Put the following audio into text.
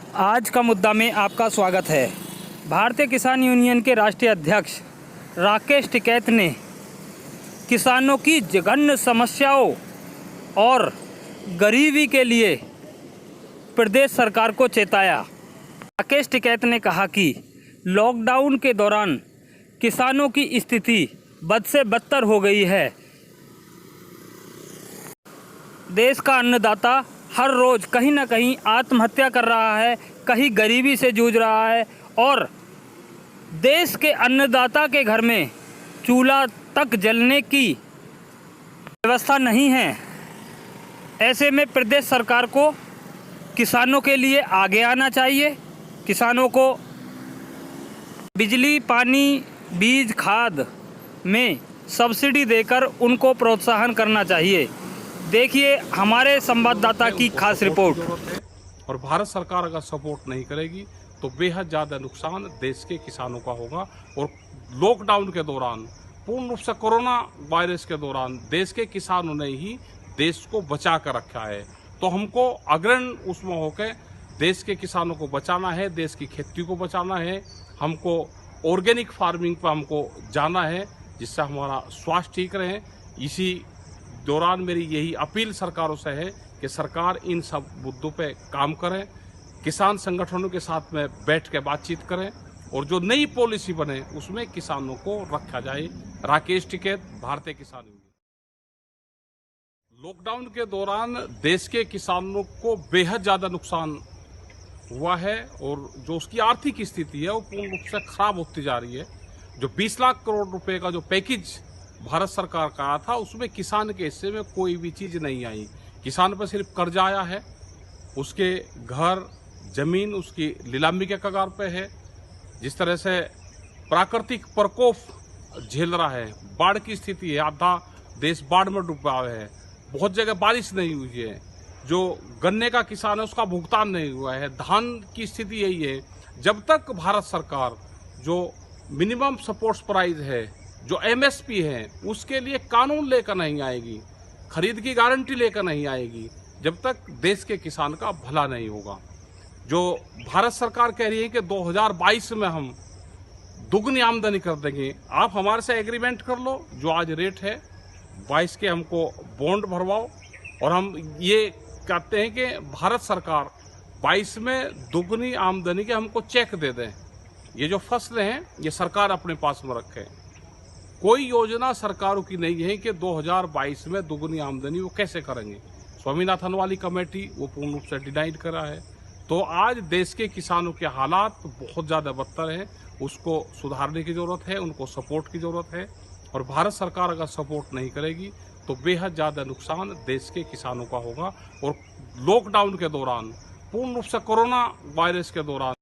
आज का मुद्दा में आपका स्वागत है। भारतीय किसान यूनियन के राष्ट्रीय अध्यक्ष राकेश टिकैत ने किसानों की जघन्य समस्याओं और गरीबी के लिए प्रदेश सरकार को चेताया। राकेश टिकैत ने कहा कि लॉकडाउन के दौरान किसानों की स्थिति बद से बदतर हो गई है। देश का अन्नदाता हर रोज़ कहीं ना कहीं आत्महत्या कर रहा है, कहीं गरीबी से जूझ रहा है और देश के अन्नदाता के घर में चूल्हा तक जलने की व्यवस्था नहीं है। ऐसे में प्रदेश सरकार को किसानों के लिए आगे आना चाहिए। किसानों को बिजली, पानी, बीज, खाद में सब्सिडी देकर उनको प्रोत्साहन करना चाहिए। देखिए हमारे संवाददाता की खास रिपोर्ट। और भारत सरकार अगर सपोर्ट नहीं करेगी तो बेहद ज़्यादा नुकसान देश के किसानों का होगा। और लॉकडाउन के दौरान, पूर्ण रूप से कोरोना वायरस के दौरान देश के किसानों ने ही देश को बचा कर रखा है। तो हमको अग्रणी उसमें होकर देश के किसानों को बचाना है, देश की खेती को बचाना है। हमको ऑर्गेनिक फार्मिंग पर हमको जाना है, जिससे हमारा स्वास्थ्य ठीक रहे। इसी दौरान मेरी यही अपील सरकारों से है कि सरकार इन सब मुद्दों पे काम करें, किसान संगठनों के साथ में बैठ के बातचीत करें और जो नई पॉलिसी बने उसमें किसानों को रखा जाए। राकेश टिकैत, भारतीय किसान यूनियन। लॉकडाउन के दौरान देश के किसानों को बेहद ज़्यादा नुकसान हुआ है और जो उसकी आर्थिक स्थिति है वो पूर्ण रूप से खराब होती जा रही है। जो 20 लाख करोड़ रुपए का जो पैकेज भारत सरकार का आया था, उसमें किसान के हिस्से में कोई भी चीज़ नहीं आई। किसान पर सिर्फ कर्जा आया है, उसके घर जमीन उसकी नीलामी के कगार पे है। जिस तरह से प्राकृतिक प्रकोप झेल रहा है, बाढ़ की स्थिति है, आधा देश बाढ़ में डूबा हुआ है, बहुत जगह बारिश नहीं हुई है। जो गन्ने का किसान है उसका भुगतान नहीं हुआ है। धान की स्थिति यही है। जब तक भारत सरकार जो मिनिमम सपोर्ट प्राइस है, जो एमएसपी है, उसके लिए कानून लेकर नहीं आएगी, खरीद की गारंटी लेकर नहीं आएगी, जब तक देश के किसान का भला नहीं होगा। जो भारत सरकार कह रही है कि 2022 में हम दुगनी आमदनी कर देंगे, आप हमारे से एग्रीमेंट कर लो। जो आज रेट है 22 के, हमको बॉन्ड भरवाओ और हम ये कहते हैं कि भारत सरकार 22 में दुगनी आमदनी के हमको चेक दे दें। ये जो फसलें हैं ये सरकार अपने पास में रखे। कोई योजना सरकारों की नहीं है कि 2022 में दुगनी आमदनी वो कैसे करेंगे। स्वामीनाथन वाली कमेटी वो पूर्ण रूप से डिनाइड करा है। तो आज देश के किसानों के हालात बहुत ज़्यादा बदतर हैं, उसको सुधारने की ज़रूरत है, उनको सपोर्ट की ज़रूरत है। और भारत सरकार अगर सपोर्ट नहीं करेगी तो बेहद ज़्यादा नुकसान देश के किसानों का होगा। और लॉकडाउन के दौरान, पूर्ण रूप से कोरोना वायरस के दौरान